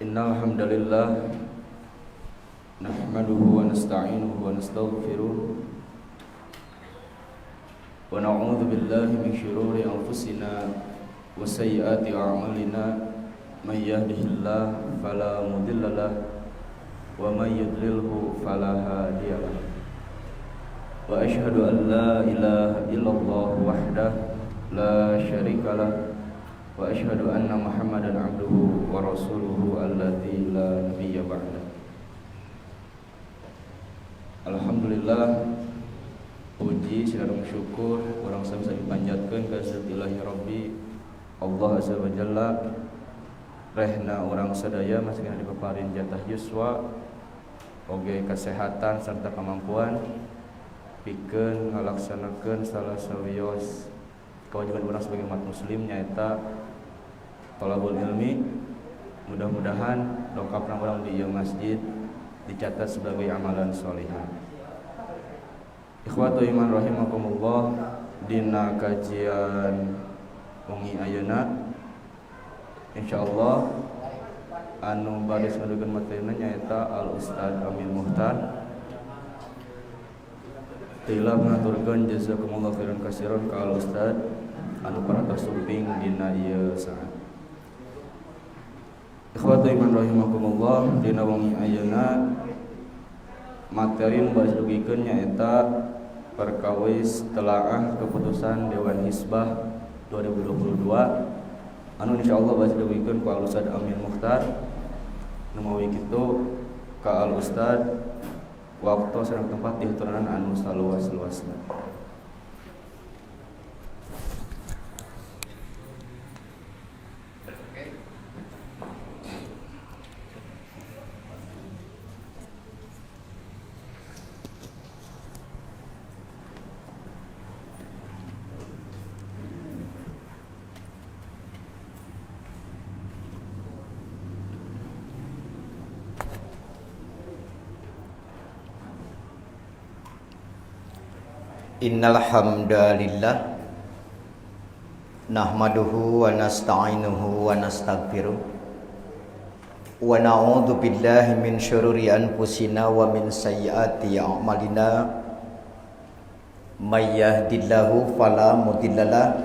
Innal hamdalillah nahmaduhu wa nasta'inuhu wa nastaghfiruh wa na'udzu billahi min shururi anfusina wa sayyiati a'malina may yahdihillahu fala mudilla lahu wa may yudlilhu fala hadiyalah wa asyhadu an la ilaha illallah wahdahu la syarika lahu wa asyhadu anna Muhammadan abduhu wa rasuluhu alladzi la nabiyya ba'da. Alhamdulillah, puji sareng syukur urang sabisa dipanjatkeun ka Zat Ilahi Rabbi Allah azza wa jalla. Rehna urang sadaya masih dipaparin jatah yuswa oge kesehatan serta kemampuan pikeun ngalaksanakeun salah sawios kewajiban urang sebagai umat muslim nyaeta thalabul ilmi. Mudah-mudahan dongkapna urang di ieu masjid dicatat sebagai amalan sholihan. Ikhwatu iman rahimakumullah, dina kajian wengi ayeuna insyaallah anu baris ngadukeun materina nyaeta Al Ustad Amin Muhtar. Tila ngaturkeun jazakumullah khairan katsiran ka Al Ustad anu paratos suping dina ieu saat. Ikhwatu iman rahimakumullah, dina wengi ayeuna materi nu baris dugikeun nyaeta perkawis telaah keputusan Dewan Hizbah 2022 anu insyaallah baris dugikeun ku Al Ustad Amin Muhtar. Nu mawi kitu ka Al Ustad waktu sareng tempat di haturan anu saluas-luasna. Innal hamdalillah nahmaduhu wa nasta'inuhu wa nastaghfiruh wa na'udzu billahi min syururi anfusina wa min sayyiati a'malina may yahdihillahu fala mudhillalah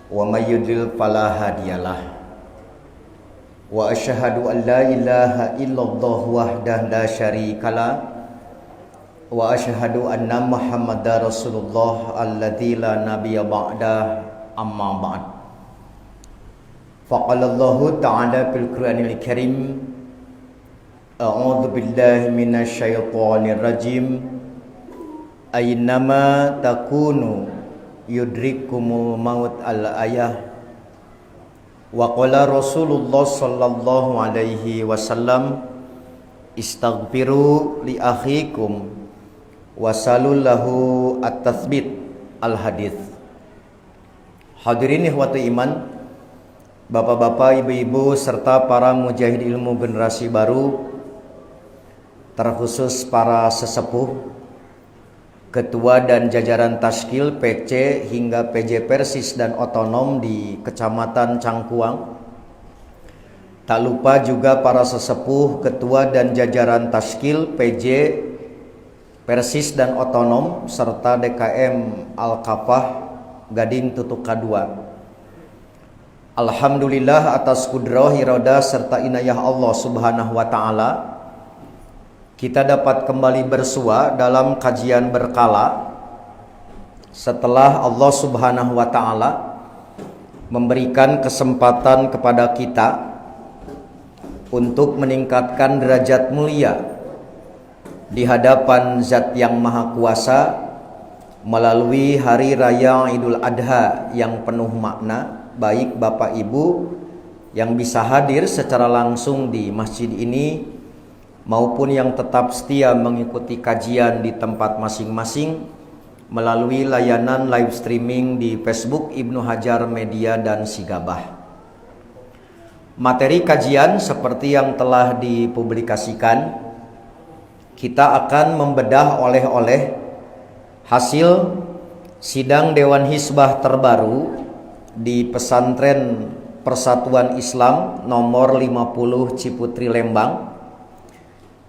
wa may yudlil fala hadiyalah wa asyhadu an la ilaha illallah wahdahu la syarikalah wa asyhadu anna Muhammadar Rasulullah alladzi la nabiyya ba'da amma ba'd. Faqala Allah ta'ala fil Qur'anil Karim a'udzu billahi minasy syaithanir rajim aynama takunu yudrikumul maut al ayah wa qala Rasulullah sallallahu alaihi wasallam istaghfiru li akhikum wasalul lahu at-tatsbit al-hadits. Hadirin ikhwati iman, bapak-bapak, ibu-ibu serta para mujahid ilmu generasi baru, terkhusus para sesepuh, ketua dan jajaran Tashkil, PC hingga PJ Persis dan otonom di Kecamatan Cangkuang. Tak lupa juga para sesepuh, ketua dan jajaran Tashkil, PJ Persis dan otonom serta DKM Al-Kafah Gading Tutuk K2. Alhamdulillah atas kudrah, iradah serta inayah Allah Subhanahu wa taala kita dapat kembali bersua dalam kajian berkala setelah Allah Subhanahu wa taala memberikan kesempatan kepada kita untuk meningkatkan derajat mulia di hadapan Zat yang Maha Kuasa melalui hari raya Idul Adha yang penuh makna. Baik Bapak Ibu yang bisa hadir secara langsung di masjid ini maupun yang tetap setia mengikuti kajian di tempat masing-masing melalui layanan live streaming di Facebook Ibnu Hajar Media dan Sigabah. Materi kajian seperti yang telah dipublikasikan, kita akan membedah oleh-oleh hasil sidang Dewan Hizbah terbaru di pesantren Persatuan Islam nomor 50 Ciputri Lembang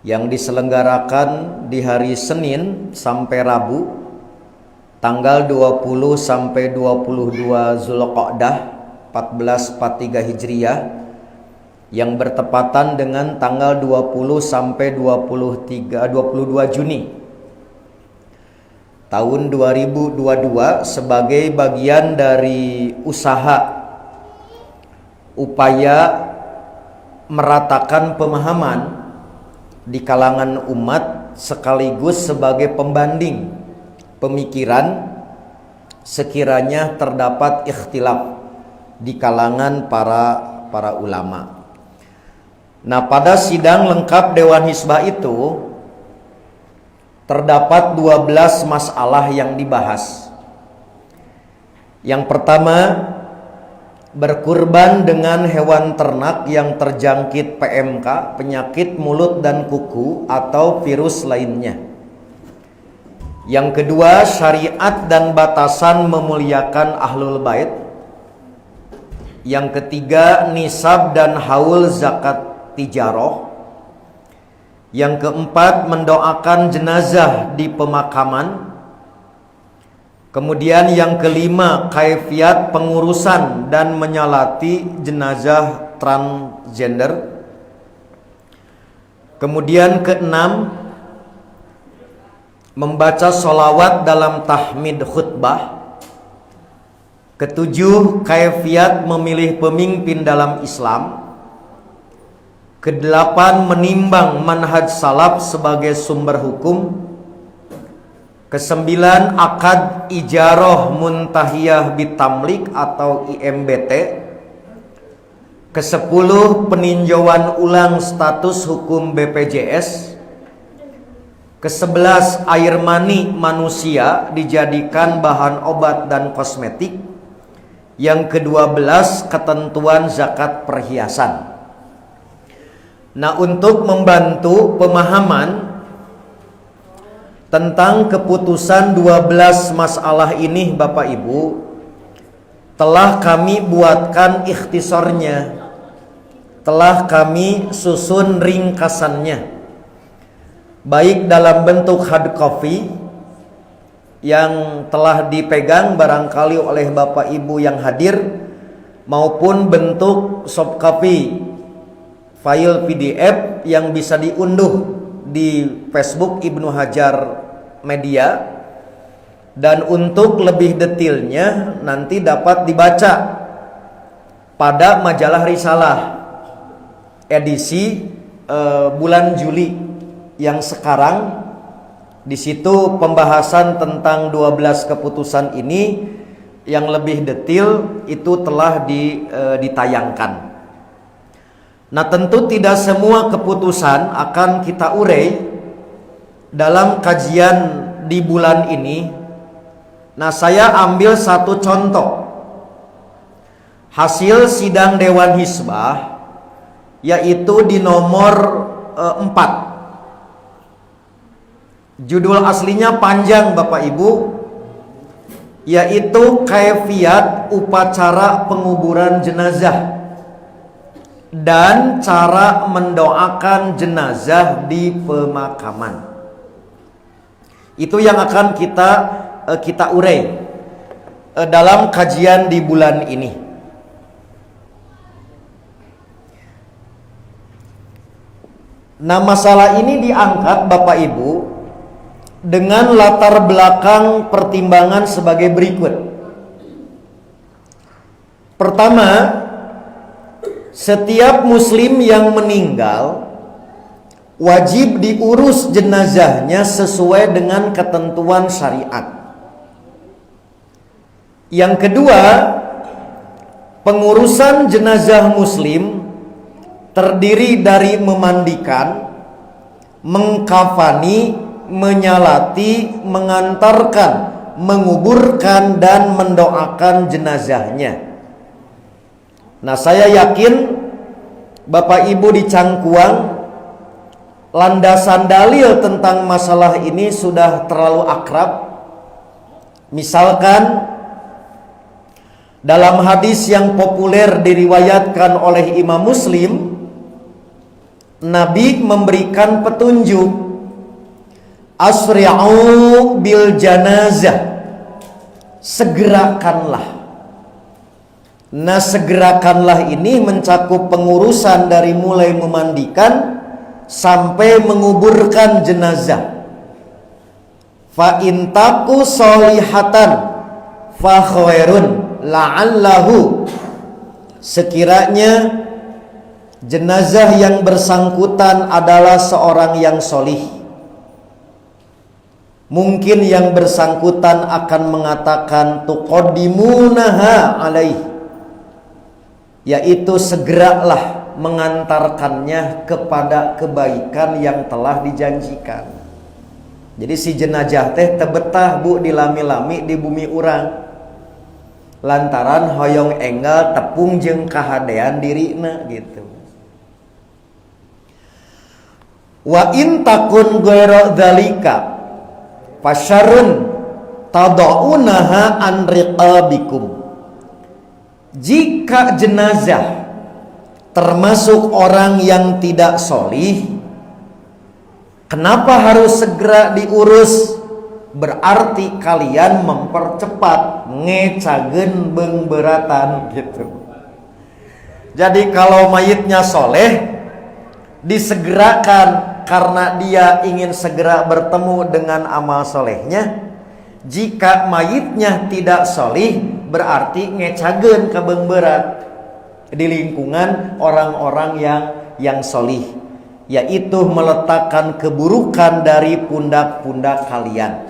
yang diselenggarakan di hari Senin sampai Rabu tanggal 20 sampai 22 Zulqa'dah 1443 Hijriah yang bertepatan dengan tanggal 20 sampai 22 Juni tahun 2022 sebagai bagian dari usaha upaya meratakan pemahaman di kalangan umat sekaligus sebagai pembanding pemikiran sekiranya terdapat ikhtilaf di kalangan para ulama. Nah, pada sidang lengkap Dewan Hizbah itu terdapat 12 masalah yang dibahas. Yang pertama, berkurban dengan hewan ternak yang terjangkit PMK, penyakit mulut dan kuku atau virus lainnya. Yang kedua, syariat dan batasan memuliakan ahlul bait. Yang ketiga, nisab dan haul zakat tijaroh. Yang keempat, mendoakan jenazah di pemakaman. Kemudian yang kelima, kaifiat pengurusan dan menyalati jenazah transgender. Kemudian keenam, membaca sholawat dalam tahmid khutbah. Ketujuh, kaifiat memilih pemimpin dalam Islam. Kedelapan, menimbang manhaj salaf sebagai sumber hukum. Kesembilan, akad ijaroh muntahiyah bitamlik atau IMBT. Kesepuluh, peninjauan ulang status hukum BPJS. Kesebelas, air mani manusia dijadikan bahan obat dan kosmetik. Yang ke-12, ketentuan zakat perhiasan. Nah, untuk membantu pemahaman tentang keputusan 12 masalah ini, Bapak Ibu, telah kami buatkan ikhtisornya, telah kami susun ringkasannya, baik dalam bentuk hard copy yang telah dipegang barangkali oleh Bapak Ibu yang hadir, maupun bentuk soft copy file PDF yang bisa diunduh di Facebook Ibnu Hajar Media. Dan untuk lebih detailnya nanti dapat dibaca pada majalah Risalah edisi bulan Juli yang sekarang. Di situ pembahasan tentang 12 keputusan ini yang lebih detail itu telah ditayangkan. Nah, tentu tidak semua keputusan akan kita urai dalam kajian di bulan ini. Nah, saya ambil satu contoh hasil sidang Dewan Hizbah, yaitu di nomor 4. Judul aslinya panjang Bapak Ibu, yaitu kaifiat upacara penguburan jenazah dan cara mendoakan jenazah di pemakaman. Itu yang akan kita urai dalam kajian di bulan ini. Nah, masalah ini diangkat Bapak Ibu dengan latar belakang pertimbangan sebagai berikut. Pertama, setiap muslim yang meninggal wajib diurus jenazahnya sesuai dengan ketentuan syariat. Yang kedua, pengurusan jenazah muslim terdiri dari memandikan, mengkafani, menyalati, mengantarkan, menguburkan, dan mendoakan jenazahnya. Nah, saya yakin Bapak Ibu di Cangkuang landasan dalil tentang masalah ini sudah terlalu akrab. Misalkan Dalam hadis yang populer diriwayatkan oleh Imam Muslim, Nabi memberikan petunjuk, asri'u bil janazah, segerakanlah. Nah, segerakanlah ini mencakup pengurusan dari mulai memandikan sampai menguburkan jenazah. Fa in taku solihatan fa khairun la'allahu, sekiranya jenazah yang bersangkutan adalah seorang yang solih, mungkin yang bersangkutan akan mengatakan tuqaddimunaha alaih, yaitu segeralah mengantarkannya kepada kebaikan yang telah dijanjikan. Jadi si jenazah teh tebetah bu dilami-lami di bumi urang, lantaran hoyong enggal tepung jeung kahadean dirina gitu. Wa in takun ghairu dzalika fasyarrun tadaunaha an riqabikum. Jika jenazah termasuk orang yang tidak solih, kenapa harus segera diurus? Berarti kalian mempercepat, ngecagen beungbeuratan gitu. Jadi kalau mayitnya soleh, disegerakan karena dia ingin segera bertemu dengan amal solehnya. Jika mayitnya tidak solih, berarti ngecagen ke beungberat di lingkungan orang-orang yang solih, yaitu meletakkan keburukan dari pundak-pundak kalian.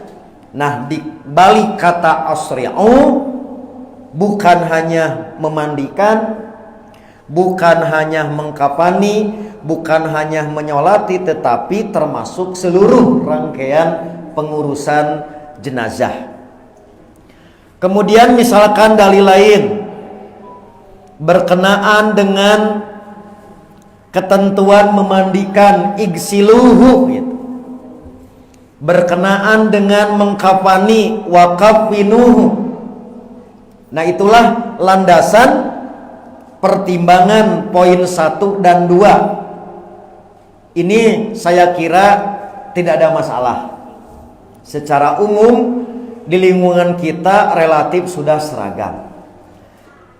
Nah, di balik kata asri'u bukan hanya memandikan, bukan hanya mengkafani, bukan hanya menyolati, tetapi termasuk seluruh rangkaian pengurusan jenazah. Kemudian misalkan dalil lain berkenaan dengan ketentuan memandikan, igsiluhu gitu. Berkenaan dengan mengkafani, wakafinuhu. Nah, itulah landasan pertimbangan poin 1 dan 2. Ini saya kira tidak ada masalah. Secara umum di lingkungan kita relatif sudah seragam.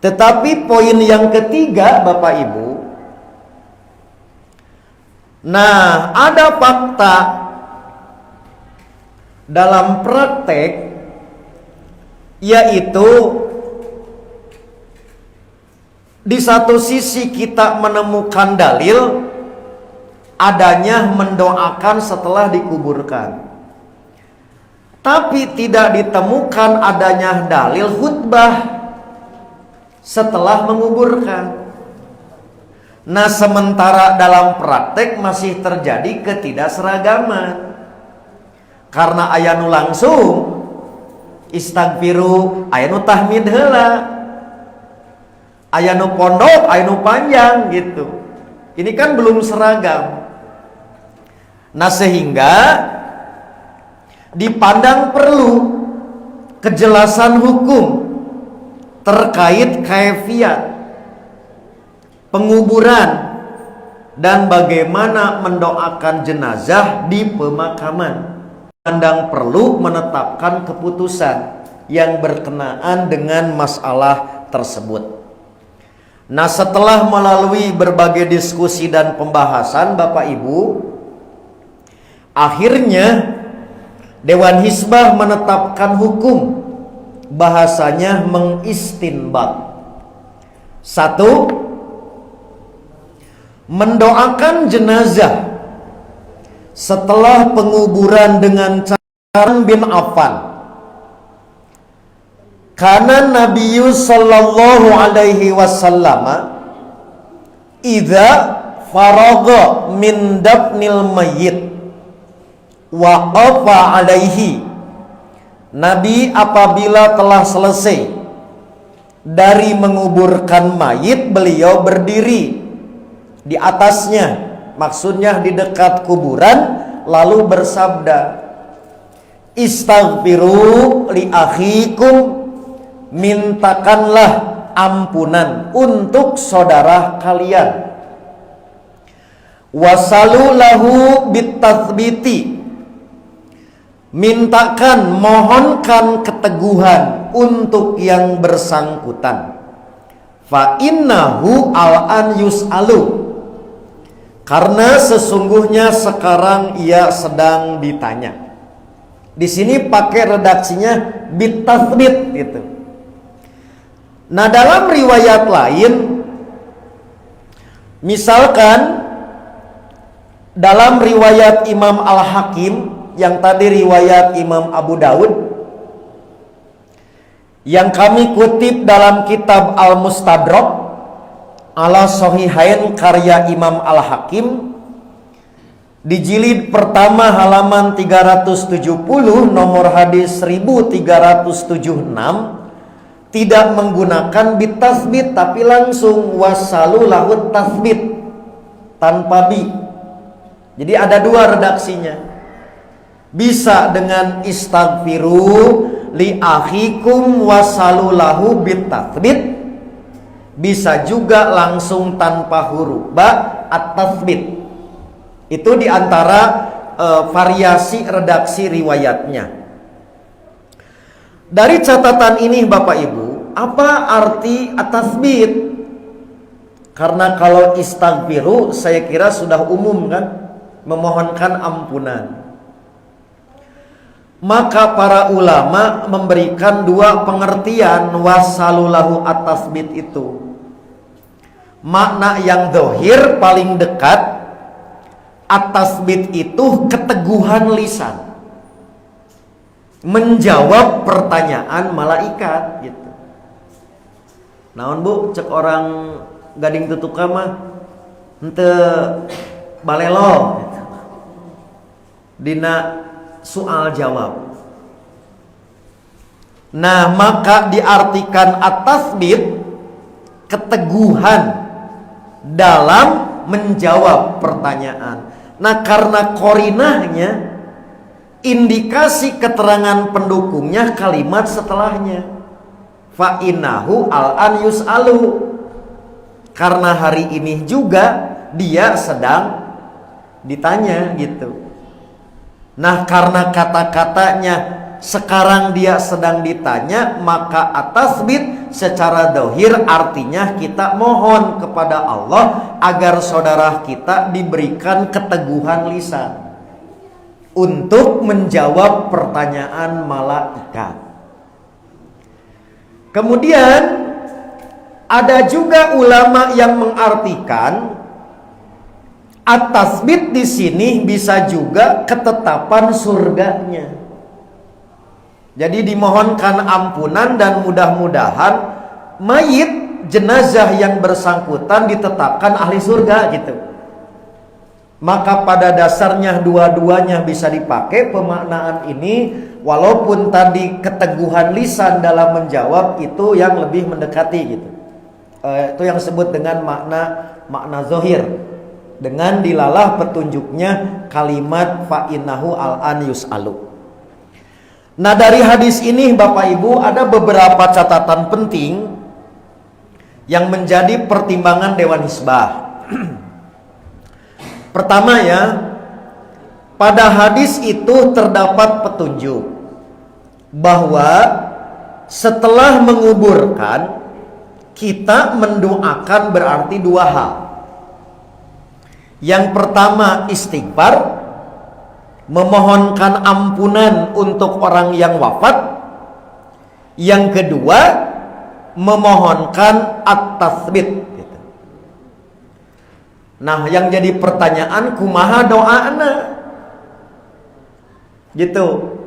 Tetapi poin yang ketiga, Bapak Ibu, nah ada fakta dalam praktek, yaitu di satu sisi kita menemukan dalil adanya mendoakan setelah dikuburkan, tapi tidak ditemukan adanya dalil khutbah setelah menguburkan. Nah, sementara dalam praktek masih terjadi ketidakseragaman. Karena aya nu langsung istagfiru, aya nu tahmid heula, aya nu pondok, aya nu panjang gitu. Ini kan belum seragam. Nah, sehingga dipandang perlu kejelasan hukum terkait kaifiat penguburan dan bagaimana mendoakan jenazah di pemakaman. Pandang perlu menetapkan keputusan yang berkenaan dengan masalah tersebut. Nah, setelah melalui berbagai diskusi dan pembahasan, Bapak Ibu, akhirnya Dewan Hizbah menetapkan hukum, bahasanya mengistinbat. 1. Mendoakan jenazah setelah penguburan dengan cara bin Affan. Karena Nabi sallallahu alaihi wasallam idza faragha min dafnil mayyit waqafa alaihi, Nabi apabila telah selesai dari menguburkan mayit, beliau berdiri di atasnya, maksudnya di dekat kuburan, lalu bersabda, istaghfiru li akhikum mintakanlah ampunan untuk saudara kalian. Wasalu lahu bitathbiti, mintakan, mohonkan keteguhan untuk yang bersangkutan. Fa innahu al-an yus'alu, karena sesungguhnya sekarang ia sedang ditanya. Di sini pakai redaksinya bitathbit gitu. Nah, dalam riwayat lain, misalkan dalam riwayat Imam Al-Hakim, yang tadi riwayat Imam Abu Daud, yang kami kutip dalam kitab Al-Mustadrak ala Sahihain karya Imam Al-Hakim, di jilid pertama halaman 370 nomor hadis 1376, tidak menggunakan bitasbit tapi langsung wasalu lahu tasbit tanpa bi. Jadi ada dua redaksinya. Bisa dengan istaghfiru li akhikum wasalu lahu bitasbit, bisa juga langsung tanpa huruf ba at-tasbit. Itu diantara variasi redaksi riwayatnya. Dari catatan ini Bapak Ibu, apa arti at-tasbit? Karena kalau istaghfiru saya kira sudah umum kan, memohonkan ampunan. Maka para ulama memberikan dua pengertian wasalulahu at-tasbit itu. Makna yang zahir paling dekat, at-tasbit itu keteguhan lisan, menjawab pertanyaan malaikat gitu. Naon Bu, cek orang Gading Tutuka mah henteu balelo gitu. Dina soal jawab. Nah, maka diartikan at-tasbit keteguhan dalam menjawab pertanyaan. Nah, karena korinahnya, indikasi keterangan pendukungnya kalimat setelahnya, fa innahu al-an yus'alu, karena hari ini juga dia sedang ditanya gitu. Nah, karena kata-katanya sekarang dia sedang ditanya, maka at-tasbit secara zahir artinya kita mohon kepada Allah agar saudara kita diberikan keteguhan lisan untuk menjawab pertanyaan malaikat. Kemudian ada juga ulama yang mengartikan at-tasbit di sini bisa juga ketetapan surganya. Jadi dimohonkan ampunan dan mudah-mudahan mayit jenazah yang bersangkutan ditetapkan ahli surga gitu. Maka pada dasarnya dua-duanya bisa dipakai pemaknaan ini, walaupun tadi keteguhan lisan dalam menjawab itu yang lebih mendekati gitu. Itu yang disebut dengan makna zahir. Dengan dilalah petunjuknya kalimat fa innahu al-an yus'alu. Nah, dari hadis ini Bapak Ibu ada beberapa catatan penting yang menjadi pertimbangan Dewan Hizbah. Pertama ya, pada hadis itu terdapat petunjuk bahwa setelah menguburkan kita mendoakan berarti dua hal. Yang pertama istighfar, memohonkan ampunan untuk orang yang wafat. Yang kedua memohonkan at-tasbit gitu. Nah, yang jadi pertanyaan kumaha doana gitu.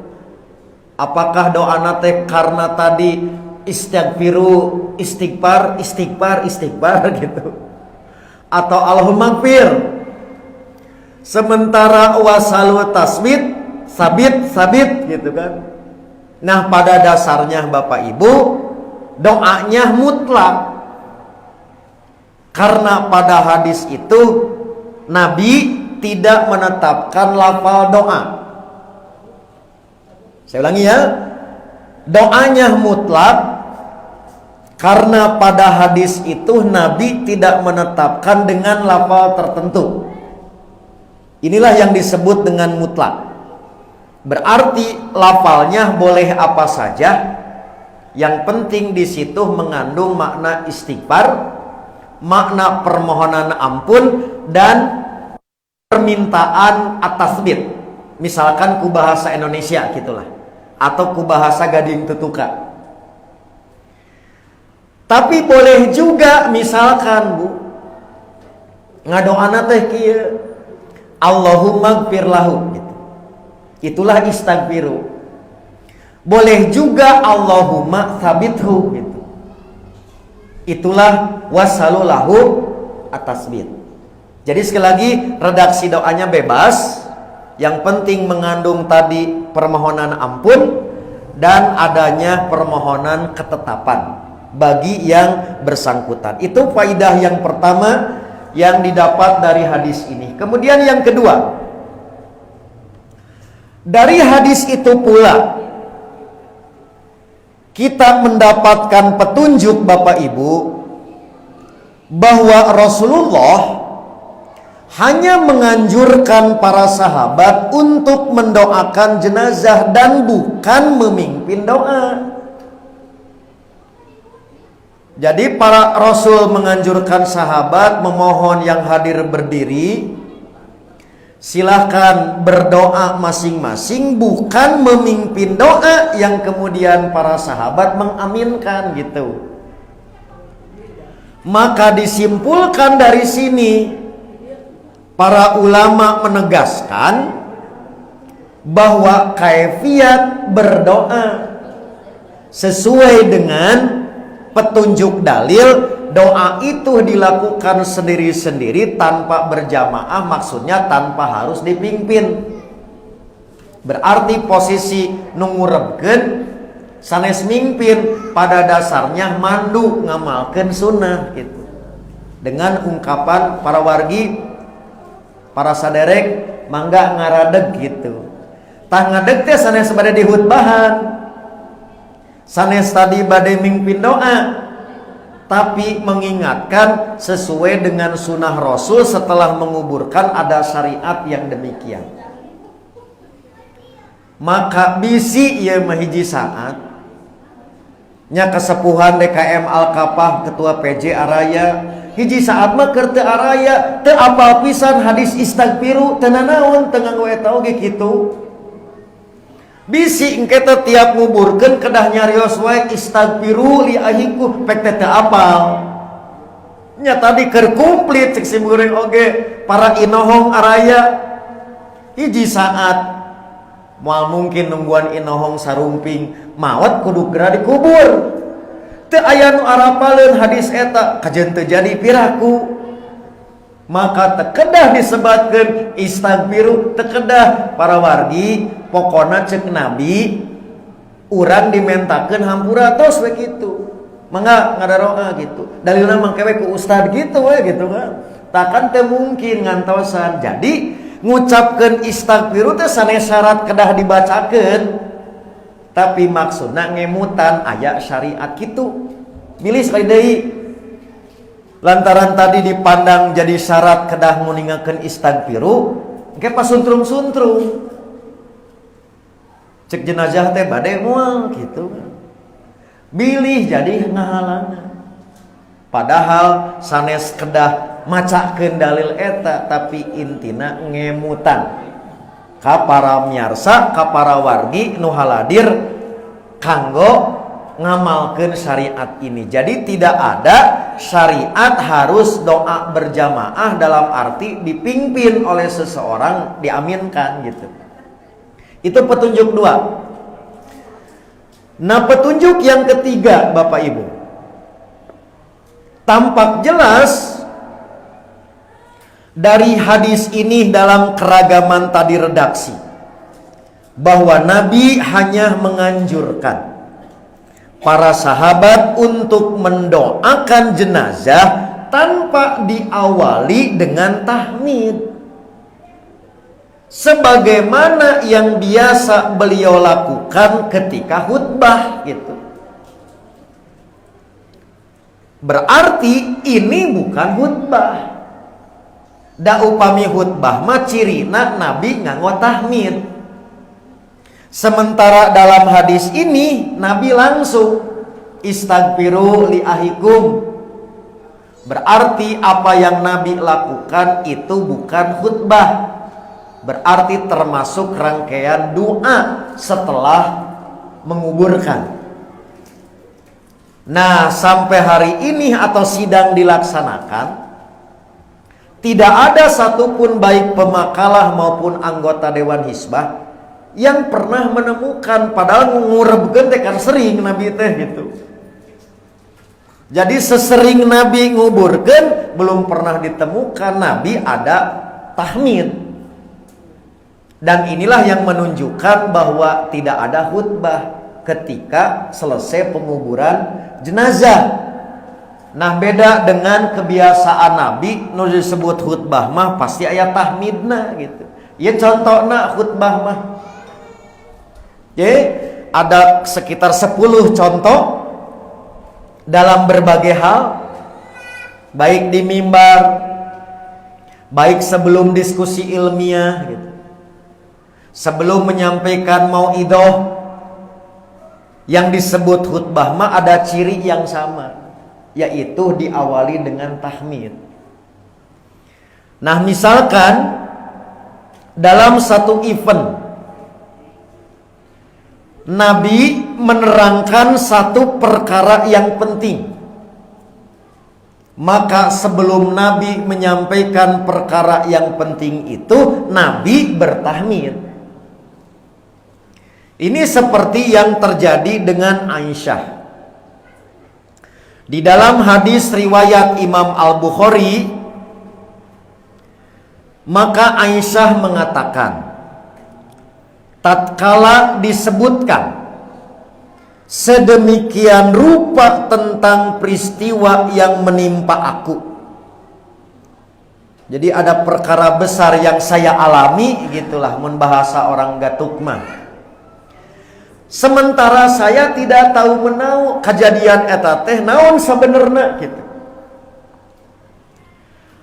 Apakah doana teh karena tadi istighfiru, istighfar gitu, atau Allahumma gfir, sementara wasalu tasbit sabit gitu kan. Nah, pada dasarnya Bapak Ibu doanya mutlak, karena pada hadis itu Nabi tidak menetapkan lafal doa. Saya ulangi ya, doanya mutlak Karena pada hadis itu Nabi tidak menetapkan dengan lafal tertentu. Inilah yang disebut dengan mutlak. Berarti lafalnya boleh apa saja. Yang penting di situ mengandung makna istighfar, makna permohonan ampun, dan permintaan at-tasbih. Misalkan ku bahasa Indonesia gitulah, atau ku bahasa Gading Tutuka. Tapi boleh juga misalkan Bu, ngadoana teh kieu, Allahumma gfir lahu gitu. Itulah istaghfiru. Boleh juga Allahumma tsabithu gitu. Itulah wasalu lahu at-tasbih. Jadi sekali lagi redaksi doanya bebas. Yang penting mengandung tadi permohonan ampun dan adanya permohonan ketetapan bagi yang bersangkutan. Itu faidah yang pertama yang didapat dari hadis ini. Kemudian yang kedua, dari hadis itu pula kita mendapatkan petunjuk Bapak Ibu bahwa Rasulullah hanya menganjurkan para sahabat untuk mendoakan jenazah dan bukan memimpin doa. Jadi para Rasul menganjurkan sahabat memohon yang hadir berdiri, silahkan berdoa masing-masing, bukan memimpin doa yang kemudian para sahabat mengaminkan gitu. Maka disimpulkan dari sini, para ulama menegaskan bahwa kaifiat berdoa sesuai dengan petunjuk dalil, doa itu dilakukan sendiri-sendiri tanpa berjamaah, maksudnya tanpa harus dipimpin. Berarti posisi nungurebkeun sanes mimpin pada dasarnya mandu ngamalkeun sunnah gitu. Dengan ungkapan para wargi, para saderek mangga ngaradeg gitu. Tah ngadeg teh sanes bade dihutbahan, sanes tadi bade mimpin doa, tapi mengingatkan sesuai dengan sunnah Rasul setelah menguburkan ada syariat yang demikian. Maka bisi ieu mah hiji saat nya kesepuhan DKM Al-Kapah Ketua PJ Araya, hiji saat mah keur teu araya teu apal pisan hadis istaghfiru teu nanaon teu nganggo eta oge kitu. Bisi engke teh tiap nguburkeun kedah nyarios wae istaghfiru li ahiku pek teh teu apal. Nya tadi keur komplit cek simureng oge para inohong araya. Hiji saat moal mungkin nungguan inohong sarumping maot kudu geura dikubur. Teu aya nu arapaleun hadis eta kajen teu jadi piraku. Maka tekedah disebatkeun istaghfiru, tekedah para wargi pokona cek Nabi urang dimentakeun hampura tos we kitu. Mangga ngadaroa gitu. Dalilna mangkewe ku ustad gitu we gitu kan. Takkan teu mungkin ngantosan. Jadi ngucapkeun istaghfiru teh sanes syarat kedah dibacakeun. Tapi maksudna ngemutan aya syariat kitu. Milih sekali deui. Lantaran tadi dipandang jadi syarat kedah nguningakeun istaghfiru, engke pasuntrum-suntrum. Cek jenazah teh bade moal gitu. Bilih jadi ngahalangan. Padahal sanes kedah macakeun dalil eta, tapi intina ngemutan. Ka para miyarsa, ka para wargi nu haladir kanggo ngamalkeun syariat ini. Jadi tidak ada syariat harus doa berjamaah dalam arti dipimpin oleh seseorang, diaminkan gitu. Itu petunjuk dua. Nah, petunjuk yang ketiga Bapak Ibu, tampak jelas dari hadis ini dalam keragaman tadi redaksi bahwa Nabi hanya menganjurkan para sahabat untuk mendoakan jenazah tanpa diawali dengan tahmid, sebagaimana yang biasa beliau lakukan ketika khutbah gitu. Berarti ini bukan khutbah. Da upami khutbah mah cirina Nabi nganggo tahmid. Sementara dalam hadis ini Nabi langsung istaghfiru li ahikum. Berarti apa yang Nabi lakukan itu bukan khutbah. Berarti termasuk rangkaian doa setelah menguburkan. Nah, sampai hari ini atau sidang dilaksanakan, tidak ada satupun baik pemakalah maupun anggota Dewan Hizbah yang pernah menemukan, padahal ngurebkeun teh kan sering Nabi teh gitu. Jadi sesering Nabi nguburkeun belum pernah ditemukan Nabi ada tahmid. Dan inilah yang menunjukkan bahwa tidak ada khutbah ketika selesai penguburan jenazah. Nah, beda dengan kebiasaan Nabi nu disebut khutbah mah pasti aya tahmidna gitu. Ya contohna khutbah mah. Jadi ada sekitar 10 contoh dalam berbagai hal, baik di mimbar, baik sebelum diskusi ilmiah gitu. Sebelum menyampaikan mauidhah yang disebut khutbah mah ada ciri yang sama, yaitu diawali dengan tahmid. Nah, misalkan dalam satu event Nabi menerangkan satu perkara yang penting, maka sebelum Nabi menyampaikan perkara yang penting itu Nabi bertahmid. Ini seperti yang terjadi dengan Aisyah. Di dalam hadis riwayat Imam Al-Bukhari, maka Aisyah mengatakan, tatkala disebutkan sedemikian rupa tentang peristiwa yang menimpa aku. Jadi ada perkara besar yang saya alami, gitulah mun bahasa orang gatuk mah. Sementara saya tidak tahu menau kejadian eta teh naon sabenerna gitu.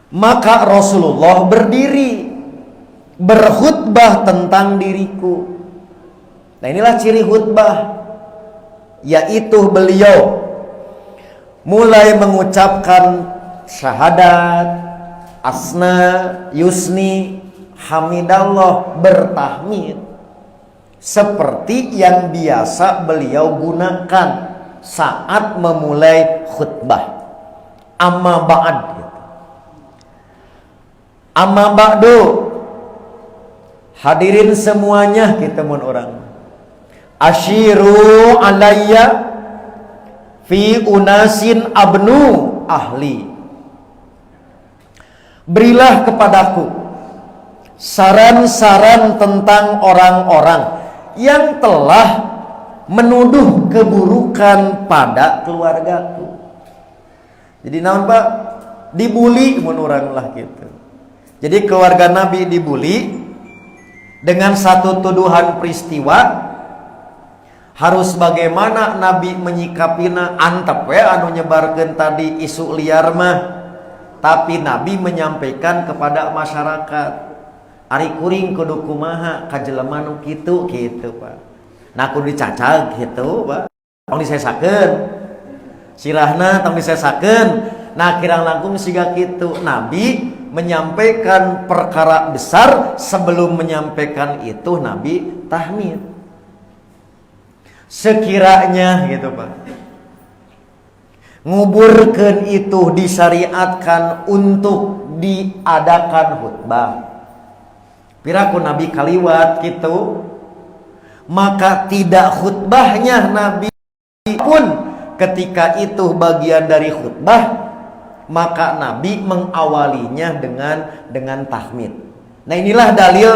Maka Rasulullah berdiri berkhutbah tentang diriku. Nah, inilah ciri khutbah, yaitu beliau mulai mengucapkan syahadat, asna, yusni, hamidallah, bertahmid seperti yang biasa beliau gunakan saat memulai khutbah. Amma ba'd gitu. Amma ba'du, hadirin semuanya, kita mun orang asyiru alayya fi unasin abnu ahli. Berilah kepadaku saran-saran tentang orang-orang yang telah menuduh keburukan pada keluargaku. Jadi naon Pak? Dibuli mun urang lah gitu. Jadi keluarga Nabi dibuli dengan satu tuduhan peristiwa, harus bagaimana Nabi menyikapina. Antep we anu nyebarkeun tadi isu liar mah, tapi Nabi menyampaikan kepada masyarakat, ari kuring kudu kumaha ka jelema nu kitu Pak. Nah kudu dicacag gitu Pak. Tong disesakeun. Sirahna tong disesakeun. Nah kirang langkung siga kitu. Nabi menyampaikan perkara besar, sebelum menyampaikan itu Nabi tahmid. Sekiranya gitu Pak, nguburkeun itu disyariatkan untuk diadakan khutbah, piraku Nabi kaliwat gitu, maka tidak khutbahnya Nabi pun ketika itu bagian dari khutbah, maka Nabi mengawalinya dengan tahmid. Nah inilah dalil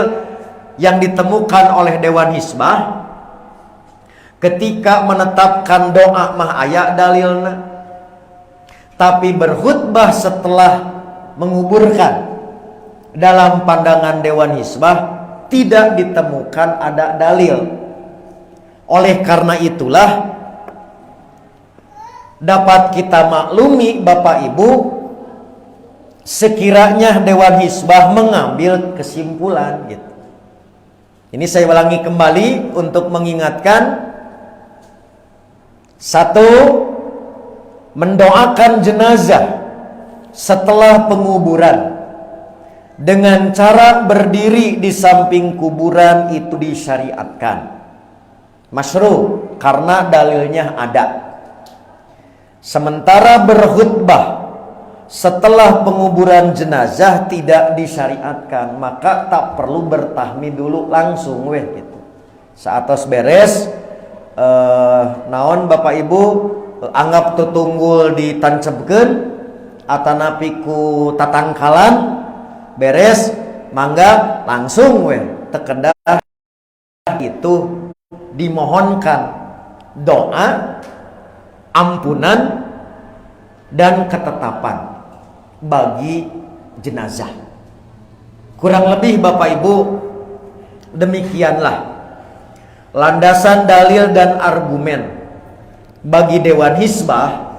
yang ditemukan oleh Dewan Hizbah ketika menetapkan doa mah aya dalilna, tapi berkhutbah setelah menguburkan dalam pandangan Dewan Hizbah tidak ditemukan ada dalil. Oleh karena itulah dapat kita maklumi Bapak Ibu, sekiranya Dewan Hizbah mengambil kesimpulan gitu. Ini saya ulangi kembali untuk mengingatkan. Satu, mendoakan jenazah setelah penguburan dengan cara berdiri di samping kuburan itu disyariatkan. Masyru' karena dalilnya ada. Sementara berkhutbah setelah penguburan jenazah tidak disyariatkan, maka tak perlu bertahmid dulu, langsung weh gitu. Saatos beres naon Bapak Ibu anggap tutunggul ditancepkeun atanapi ku tatangkalan beres mangga langsung weh tekedah itu dimohonkan doa ampunan dan ketetapan bagi jenazah. Kurang lebih Bapak Ibu demikianlah landasan dalil dan argumen bagi Dewan Hizbah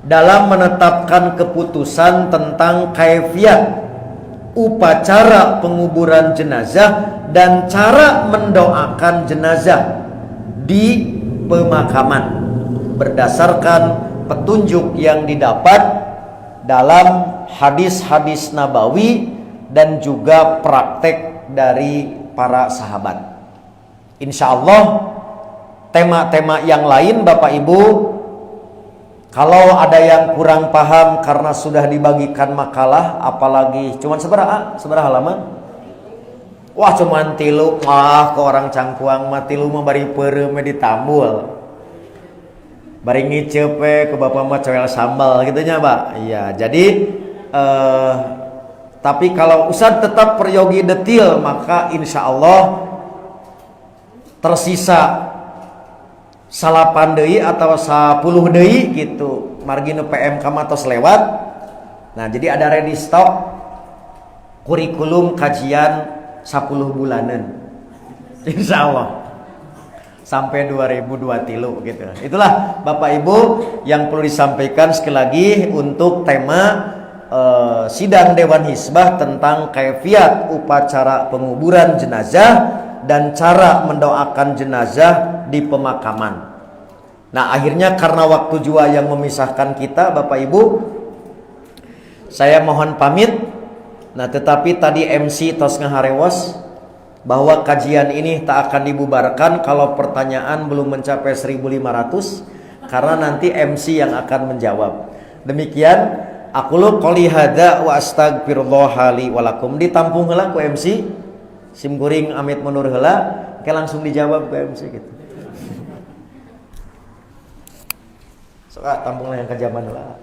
dalam menetapkan keputusan tentang kaifiat upacara penguburan jenazah dan cara mendoakan jenazah di pemakaman berdasarkan petunjuk yang didapat dalam hadis-hadis nabawi dan juga praktek dari para sahabat. Insya Allah tema-tema yang lain Bapak Ibu, kalau ada yang kurang paham karena sudah dibagikan makalah, apalagi cuman seberapa halaman? Wah cuman 3, ke orang cangkuang mah 3 mah bari peureuh ditambul. Bari ngiceup ke bapak mah coel sambal gitunya Pak. Iya, jadi tapi kalau Ustaz tetap peryogi detil, maka insya Allah tersisa 8 deui atau 10 deui gitu. Margi nu PMK mah tos lewat. Nah, jadi ada ready stock kurikulum kajian 10 bulanan. Insya Allah sampai 2023 gitu. Itulah Bapak Ibu yang perlu disampaikan sekali lagi untuk tema sidang Dewan Hizbah tentang kaifiat upacara penguburan jenazah dan cara mendoakan jenazah di pemakaman. Nah, akhirnya karena waktu jua yang memisahkan kita Bapak Ibu, saya mohon pamit. Nah, tetapi tadi MC tos ngaharewas bahwa kajian ini tak akan dibubarkan kalau pertanyaan belum mencapai 1500, karena nanti MC yang akan menjawab. Demikian aqulu qouli hadza wa astaghfirullah li wa lakum. Ditampung heula ku MC sim kuring amit mundur heula, ke langsung dijawab ke MC gitu. Sok tampung yang kejaman heula.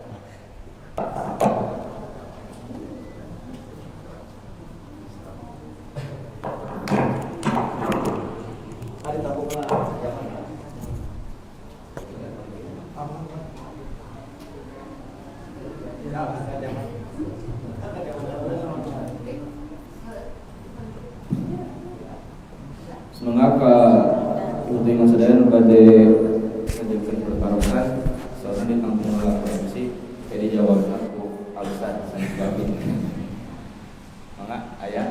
Mengapa Uting Sedaya badai menjadikan pertaruhan soalnya di kampung provinsi jadi jawab aku alasan saya jawabin maka ayah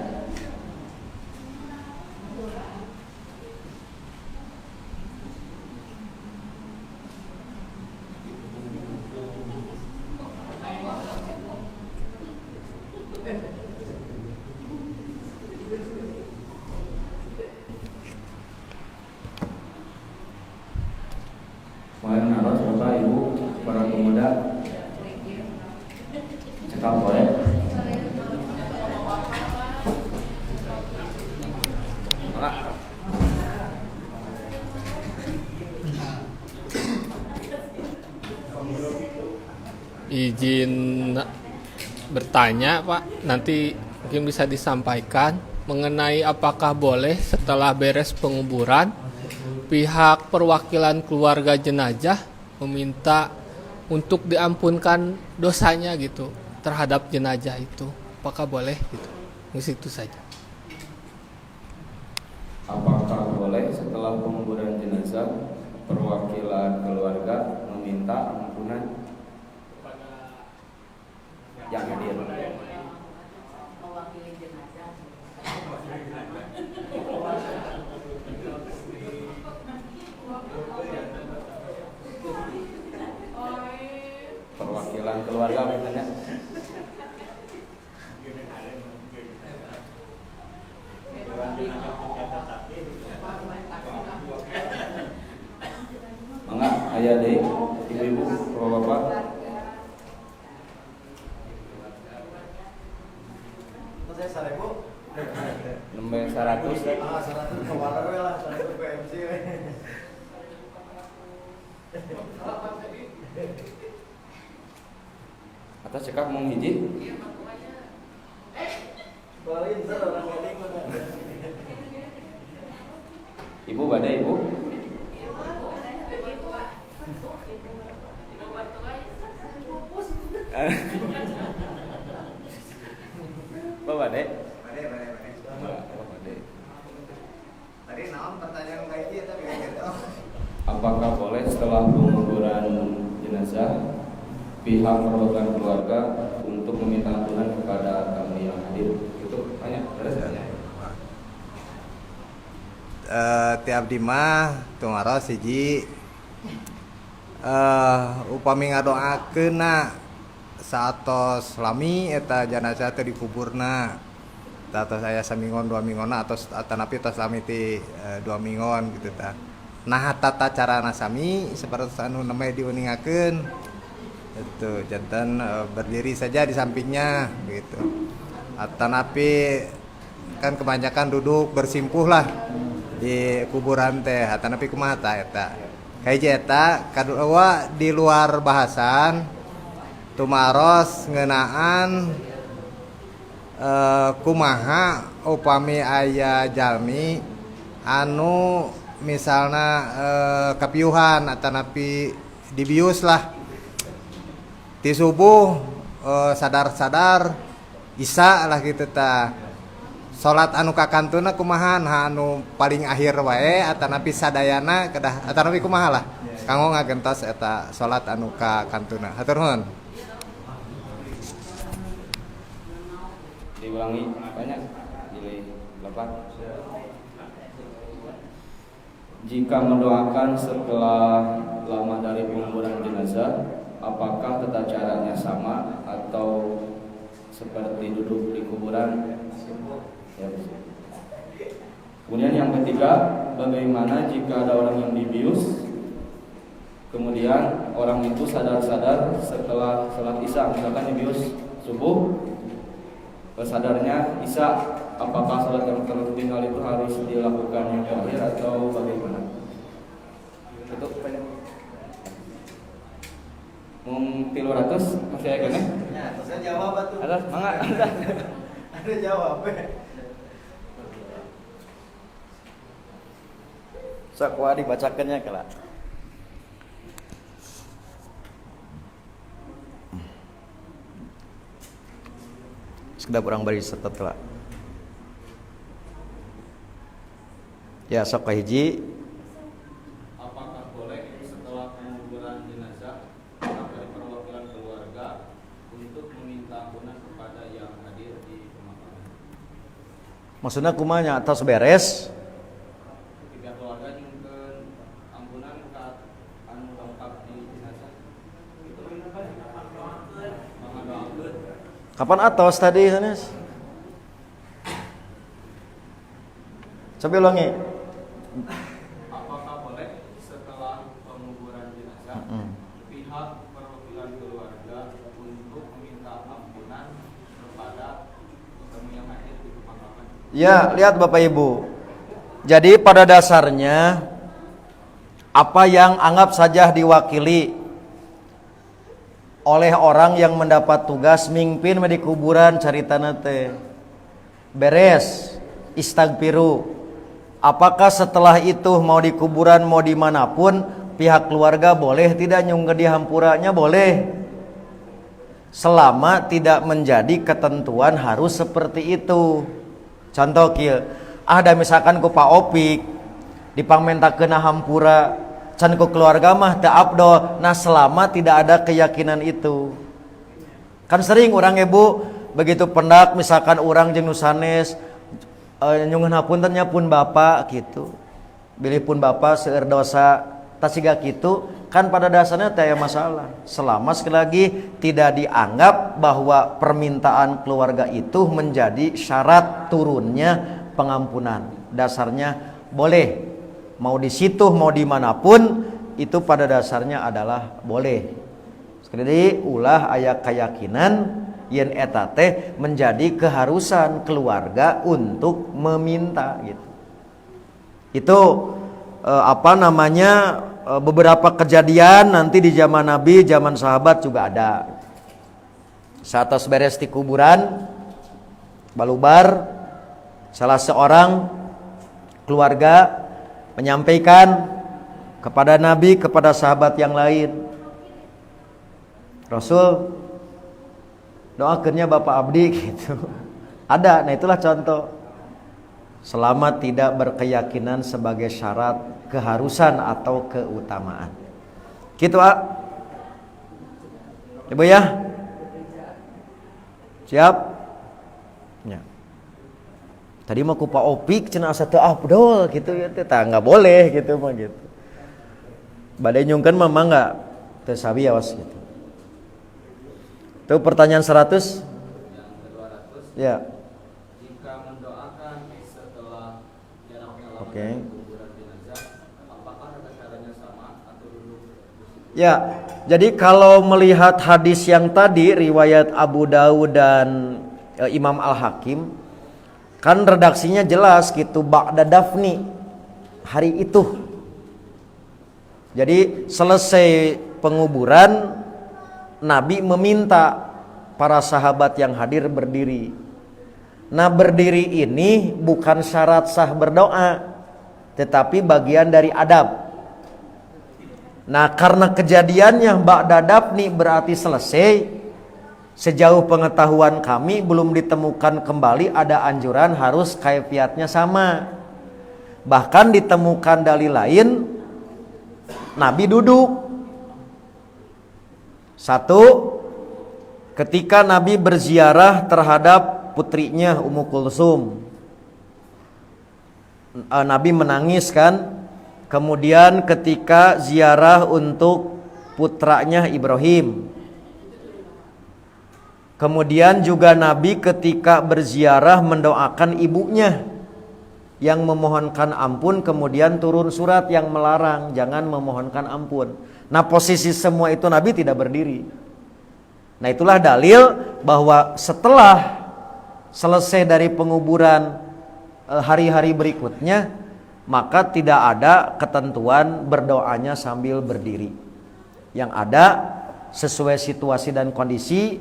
kemarin harus Bapak Ibu para pemuda cekap boleh izin bertanya Pak, nanti mungkin bisa disampaikan mengenai apakah boleh setelah beres penguburan pihak perwakilan keluarga jenazah meminta untuk diampunkan dosanya gitu terhadap jenazah itu, apakah boleh gitu? Itu saja. Apakah boleh setelah penguburan jenazah perwakilan keluarga meminta ampunan ampunan yang hadir. Perwakilan keluarga misalnya. Mangga aya deui ibu-ibu, bapak-bapak. Saya 1000. Nembe 100. 100 kemana we lah, 100 PMC we. Atau cekap mau hiji? Balin orang gading. Ibu badai ibu? Bapak badai? Badai. Bapak badai. Tadi naon pertanyaan kayak gitu tapi kayak gitu. Apakah boleh setelah penguburan jenazah pihak perwakilan keluarga untuk meminta ampunan kepada tamu yang hadir? Itu tanya, terus tanya. Tiap di mah tumaros hiji upami ngadoakeun satos lami eta jenazah teh dikuburna atos aya samingon 2 mingonna atau atanapi tos lami ti 2 mingon gitu tah. Nah tata carana sami sapertos anu namanya diuningakeun itu jantan berdiri saja di sampingnya gitu. Atanapi kan kebanyakan duduk bersimpuh lah di kuburan teh atanapi kumaha tah eta. Hiji eta kadua di luar bahasan tumaros ngeunaan kumaha upami aya jalmi anu misalna kapiuhan atanapi dibius lah ti subuh sadar-sadar isa lah gitu tah. Salat anu kakantuna kumaha anu paling akhir wae atanapi sadayana kedah atanapi kumaha lah kanggo ngagentos eta salat anu kakantuna. Hatur nuhun. Diulangi banyak jilid 8. Jika mendoakan setelah lama dari penguburan jenazah, apakah tata caranya sama atau seperti duduk di kuburan? Ya. Kemudian yang ketiga, bagaimana jika ada orang yang dibius, kemudian orang itu sadar-sadar setelah salat isya, misalkan dibius subuh, sadarnya isya, apakah salat yang tertinggal itu harus dilakukan yang terakhir atau bagaimana? Itu banyak. Mung 300 masih ada kan? Ya, saya jawab atuh. Ada, mangga. Ada jawab. Sakwa dibacakannya kala. Sudah kurang bari setet kala. Ya sok hiji. Apakah boleh setelah penguburan jenazah dari perwakilan keluarga untuk meminta ampunan kepada yang hadir di pemakaman? Maksudnya kumanya atas beres. Pihak keluarga nyungkeun ampunan ka anu lengkap di jenazah. Itu mengadoakeun. Kapan atos tadi Hanes? Coba ulangi. Apakah boleh setelah penguburan jenazah pihak perwakilan keluarga untuk meminta ampunan kepada tamu yang hadir di pemakaman? Ya, lihat Bapak Ibu. Jadi pada dasarnya apa yang anggap saja diwakili oleh orang yang mendapat tugas mimpin di kuburan caritana teh beres istagfiru. Apakah setelah itu mau di kuburan mau dimanapun pihak keluarga boleh tidak nyungke di hampuranya? Boleh, selama tidak menjadi ketentuan harus seperti itu. Contoh kieu, ada misalkan ku Pak Opik dipangmentakeun hampura can ku keluarga mah teu afdol. Nah, selama tidak ada keyakinan itu. Kan sering orang ibu begitu pendak misalkan orang jeung nu sanes nyungun hapunten nya pun bapak gitu. Bilih pun bapak seueur dosa tasiga kitu kan pada dasarnya teu aya masalah. Selama sekali lagi tidak dianggap bahwa permintaan keluarga itu menjadi syarat turunnya pengampunan. Dasarnya boleh. Mau di situ mau dimanapun itu pada dasarnya adalah boleh. Sekali lagi ulah aya keyakinan yen eta teh menjadi keharusan keluarga untuk meminta gitu. Itu beberapa kejadian nanti di zaman Nabi, zaman sahabat juga ada. Saat beres di kuburan balubar, salah seorang keluarga menyampaikan kepada Nabi, kepada sahabat yang lain, Rasul doakannya Bapak Abdi gitu. Ada, nah itulah contoh. Selama tidak berkeyakinan sebagai syarat keharusan atau keutamaan. Gitu, Pak. Ibu ya? Siap? Ya. Tadi mau ku Pak Opik cenah asa teu afdol gitu ya teh enggak boleh gitu mah gitu. Badai nyungkeun mah enggak teu sabi awas gitu. Itu pertanyaan 100? Ya. Jika mendoakan setelah Oke. kuburan jenazah, apakah ada caranya sama atau duduk? Ya, jadi kalau melihat hadis yang tadi riwayat Abu Daud dan Imam Al-Hakim, kan redaksinya jelas gitu, ba'da dafni, hari itu. Jadi selesai penguburan, Nabi meminta para sahabat yang hadir berdiri. Nah, berdiri ini bukan syarat sah berdoa, tetapi bagian dari adab. Nah, karena kejadiannya ba'da dafni berarti selesai. Sejauh pengetahuan kami belum ditemukan kembali ada anjuran harus kaifiatnya sama. Bahkan ditemukan dalil lain Nabi duduk. Satu, ketika Nabi berziarah terhadap putrinya Ummu Kulsum, Nabi menangis kan. Kemudian ketika ziarah untuk putranya Ibrahim, kemudian juga Nabi ketika berziarah mendoakan ibunya yang memohonkan ampun, kemudian turun surat yang melarang jangan memohonkan ampun. Nah, posisi semua itu Nabi tidak berdiri. Nah, itulah dalil bahwa setelah selesai dari penguburan hari-hari berikutnya, maka tidak ada ketentuan berdoanya sambil berdiri. Yang ada sesuai situasi dan kondisi,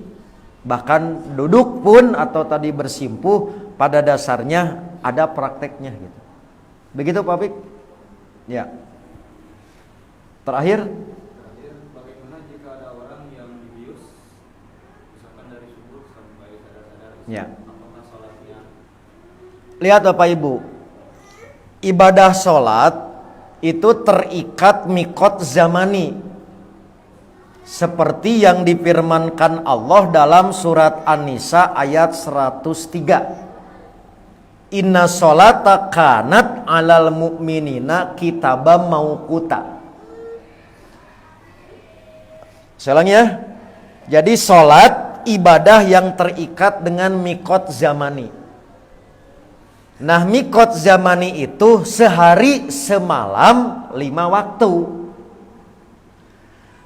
bahkan duduk pun atau tadi bersimpuh pada dasarnya ada prakteknya gitu. Begitu Pak Pik? Ya. Terakhir, bagaimana jika ada orang yang dibius misalkan dari subuh sampai sadar-sadar? ya. Apakah sholatnya? Lihat Bapak Ibu, ibadah sholat itu terikat mikot zamani, seperti yang difirmankan Allah dalam surat An-Nisa ayat 103. Inna sholata kanat alal mu'minina kitabam mauquta. Saya ulangi ya. Jadi sholat ibadah yang terikat dengan mikot zamani. Nah, mikot zamani itu sehari semalam 5 waktu.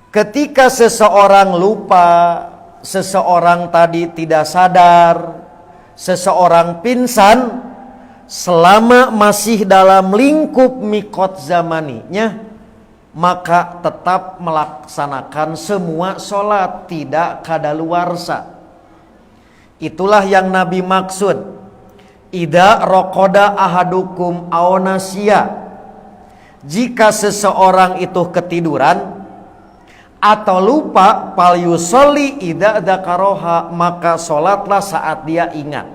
Ketika seseorang lupa, seseorang tadi tidak sadar, seseorang pingsan, selama masih dalam lingkup mikot zamaninya, maka tetap melaksanakan semua sholat, tidak kadaluarsa. Itulah yang Nabi maksud. Ida rokoda ahadukum aonasia. Jika seseorang itu ketiduran atau lupa, fal yusolli ida dzakaroha, maka sholatlah saat dia ingat.